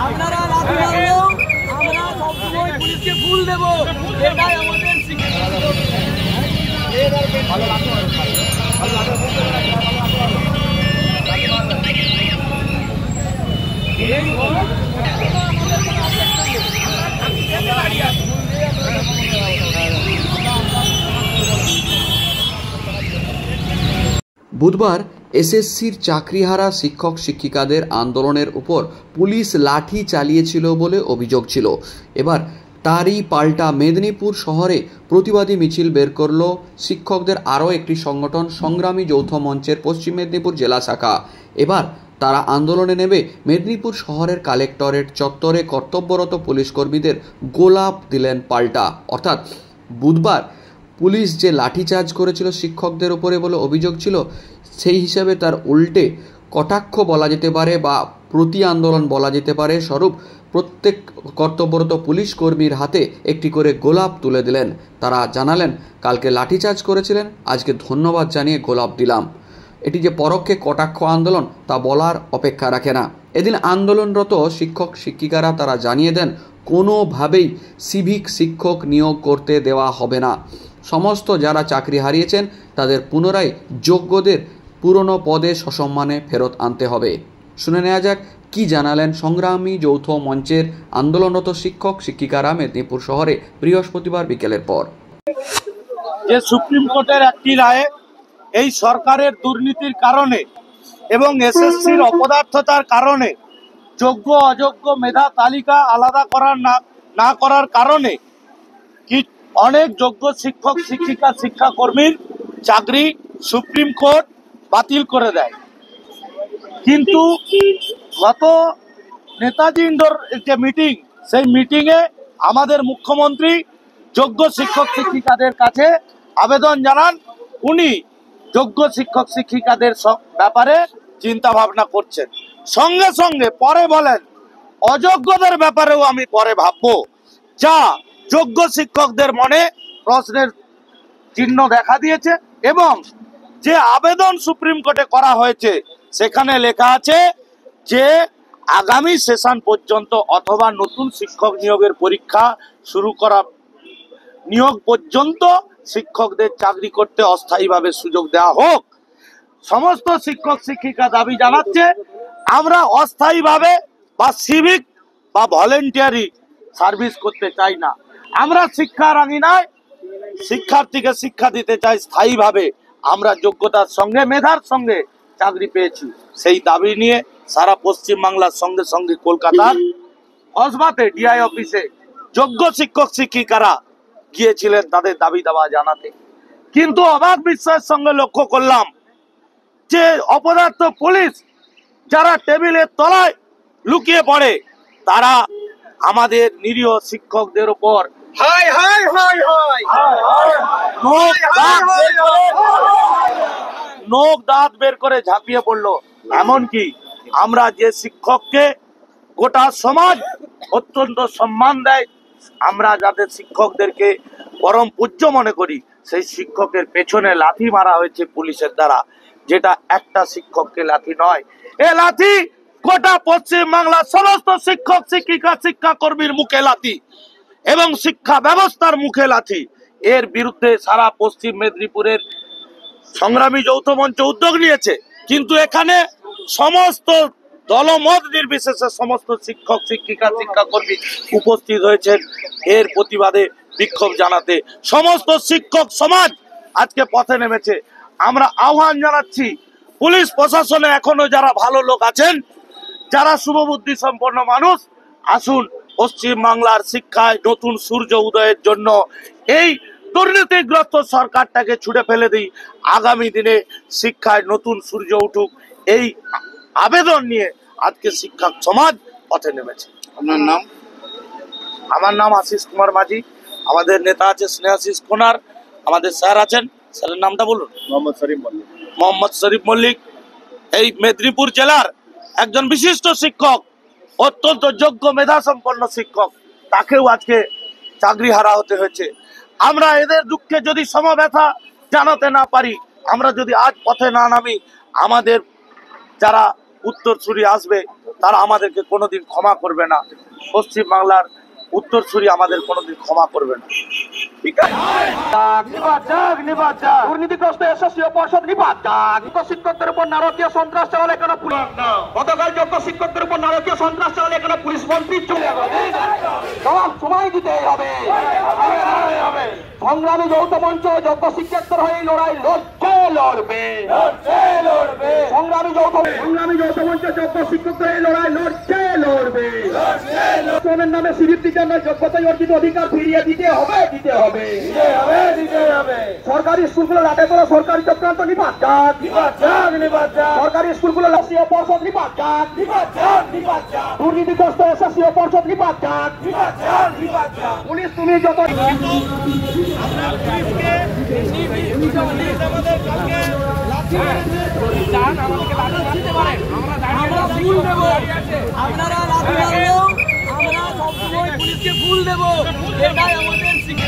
আপনারা লাঠি মারলেও আমরা সবসময় পুলিশকে ফুল দেব, এটাই আমাদের বুধবার এসএসসির চাকরিহারা শিক্ষক শিক্ষিকাদের আন্দোলনের উপর পুলিশ লাঠি চালিয়েছিল বলে অভিযোগ ছিল। এবার তারই পাল্টা মেদিনীপুর শহরে প্রতিবাদী মিছিল বের করল শিক্ষকদের আরও একটি সংগঠন সংগ্রামী যৌথ মঞ্চের পশ্চিম মেদিনীপুর জেলা শাখা। এবার তারা আন্দোলনে নেমে মেদিনীপুর শহরের কালেক্টরেট চত্বরে কর্তব্যরত পুলিশ কর্মীদের গোলাপ দিলেন পাল্টা। অর্থাৎ বুধবার পুলিশ যে লাঠিচার্জ করেছিল শিক্ষকদের উপরে বলে অভিযোগ ছিল, সেই হিসাবে তার উল্টে কটাক্ষ বলা যেতে পারে বা প্রতি আন্দোলন বলা যেতে পারে স্বরূপ প্রত্যেক কর্তব্যরত পুলিশ কর্মীর হাতে একটি করে গোলাপ তুলে দিলেন। তারা জানালেন, কালকে লাঠিচার্জ করেছিলেন, আজকে ধন্যবাদ জানিয়ে গোলাপ দিলাম। এটি যে পরোক্ষে কটাক্ষ আন্দোলন তা বলার অপেক্ষা রাখে না। এদিন আন্দোলনরত শিক্ষক শিক্ষিকারা তারা জানিয়ে দেন, কোনোভাবেই সিভিক শিক্ষক নিয়োগ করতে দেওয়া হবে না। সমস্ত যারা চাকরি হারিয়েছেন তাদের পুনরায় যোগ্যদের পুরনো পদে সসম্মানে ফেরত আনতে হবে। শুনে নেওয়া যাক কি জানালেন সংগ্রামী যৌথ মঞ্চের আন্দোলনরত শিক্ষক শিক্ষিকারা মেদিনীপুর শহরে বৃহস্পতিবার বিকেলের পর। যে সুপ্রিম কোর্টের একটি রায়ে এই সরকারের দুর্নীতির কারণে এবং এসএসসির অপদার্থতার কারণে যোগ্য অযোগ্য মেধা তালিকা আলাদা না করার কারণে কি অনেক যোগ্য শিক্ষক শিক্ষিকা শিক্ষাকর্মীর চাকরি সুপ্রিম কোর্ট বাতিল করে দেয়। কিন্তু গত নেতাজি ইন্ডোর যে মিটিং, সেই মিটিংয়ে আমাদের মুখ্যমন্ত্রী যোগ্য শিক্ষক শিক্ষিকাদের কাছে আবেদন জানান, উনি যোগ্য শিক্ষক শিক্ষিকাদের ব্যাপারে চিন্তা ভাবনা করছেন। সঙ্গে সঙ্গে পরে বলেন, অযোগ্যদের ব্যাপারেও আমি পরে ভাববো। যা যোগ্য শিক্ষকদের মনে প্রশ্নের চিহ্ন দেখা দিয়েছে। এবং যে আবেদন সুপ্রিম কোর্টে করা হয়েছে সেখানে লেখা আছে যে আগামী সেশন পর্যন্ত অথবা নতুন শিক্ষক নিয়োগের পরীক্ষা শুরু করা নিয়োগ পর্যন্ত শিক্ষকদের চাকরি করতে অস্থায়ীভাবে সুযোগ দেওয়া হোক। সমস্ত শিক্ষক শিক্ষিকা দাবি জানাচ্ছে, আমরা অস্থায়ীভাবে বা সিভিক বা ভলেন্টিয়ারি সার্ভিস করতে চাই না। আমরা শিক্ষার আঙিনায় শিক্ষার্থীকে শিক্ষা দিতে চাই স্থায়ীভাবে। আমরা যোগ্যতার সঙ্গে মেধার সঙ্গে চাকরি পেয়েছি। সেই দাবি নিয়ে সারা পশ্চিম বাংলার সঙ্গে সঙ্গে কলকাতার কসবাতে ডিআই অফিসে যোগ্য শিক্ষক শিক্ষিকারা গিয়েছিলেন তাদের দাবি দাওয়া জানাতে। কিন্তু অবাক বিস্ময়ের সঙ্গে লক্ষ্য করলাম যে অপদার্থ পুলিশ যারা টেবিলের তলায় লুকিয়ে পড়ে, তারা আমাদের নিরীহ শিক্ষকদের উপর নখ দাঁত বের করে ঝাঁপিয়ে পড়লো। এমনকি আমরা যে শিক্ষককে গোটা সমাজ অত্যন্ত সম্মান দেয়, আমরা যাদের শিক্ষকদেরকে পরম পূজ্য মনে করি, সেই শিক্ষকের পেছনে লাথি মারা হয়েছে পুলিশের দ্বারা, যেটা একটা শিক্ষককে লাথি নয়, এ লাথি গোটা পশ্চিম বাংলার সমস্ত শিক্ষক শিক্ষিকা শিক্ষাকর্মীর মুখে লাথি এবং শিক্ষা ব্যবস্থার মুখে লাথি। এর বিরুদ্ধে সারা পশ্চিম মেদিনীপুরের সংগ্রামী যৌথ মঞ্চ উদ্যোগ নিয়েছে। কিন্তু এখানে সমস্ত দলমত নির্বিশেষে সমস্ত শিক্ষক শিক্ষিকা শিক্ষাকর্মী উপস্থিত হয়েছেন এর প্রতিবাদে বিক্ষোভ জানাতে। সমস্ত শিক্ষক সমাজ আজকে পথে নেমেছে। আমরা আহ্বান জানাচ্ছি, পুলিশ প্রশাসনে এখনো যারা ভালো লোক আছেন, যারা শুভবুদ্ধি সম্পন্ন মানুষ, আসুন পশ্চিম বাংলার শিক্ষায় নতুন সূর্য উদয়ের জন্য এই দুর্নীতিগ্রস্ত সরকারটাকে ছুড়ে ফেলে দিই। আগামী দিনে শিক্ষায় নতুন সূর্য উঠুক, এই আবেদন নিয়ে আজকে শিক্ষক সমাজ পথে নেমেছে। আপনার নাম? আমার নাম আশিস কুমার মাঝি। আমাদের নেতা আছে স্নেহাশিস কোনার, আমাদের স্যার আছেন, স্যারের নামটা বলুন। মোহাম্মদ শরীফ মল্লিক। এই মেদিনীপুর জেলার একজন বিশিষ্ট শিক্ষক, অত্যন্ত যোগ্য মেধা সম্পন্ন শিক্ষক, তাকেও আজকে চাকরি হারা হতে হয়েছে। আমরা এদের দুঃখে যদি সমব্যথা জানাতে না পারি, আমরা যদি আজ পথে না নামি, আমাদের যারা উত্তরসূরি আসবে তারা আমাদেরকে কোনোদিন ক্ষমা করবে না। পশ্চিমবাংলার উত্তরসূরি আমাদের কোনোদিন ক্ষমা করবে না। ঠিক আছে, দুর্নীতিগ্রস্ত এসএসসি ও পর্ষদ নিপাত ডাক। শিক্ষকদের উপর নারকীয় সন্ত্রাস চালালে কেন পুলিশ? গতকাল যোগ্য শিক্ষকদের উপর নারকীয় সন্ত্রাস চালালে কেন পুলিশ মন্ত্রী চলে যাবে? জবাব সময় দিতে হবে। সংগ্রামী যৌথ মঞ্চ যোগ্য শিক্ষকদের হয়ে লড়াই লড়বে। সংগ্রামী যৌথ মঞ্চ যোগ্য শিক্ষকদের হয়ে লড়াই লড়বে। শ্রমের নামে শিবির টিকার নয়, যোগ্যতায় অর্জিত অধিকার ফিরিয়ে দিতে হবে। সরকারি স্কুলগুলো লাটে করা সরকারি চক্রান্ত নিপাত ডাক। সরকারি স্কুলগুলো এসএসসি ও পর্ষদ নিপাত ডাক। দুর্নীতিগ্রস্ত এসএসসি ও পর্ষদ নিপাত ডাক। পুলিশ তুমি যত আমরা ফুল দেব, আপনারা লাঠি মারলেও আমরা সবসময় পুলিশকে ফুল দেব, এটাই আমাদের শিক্ষা।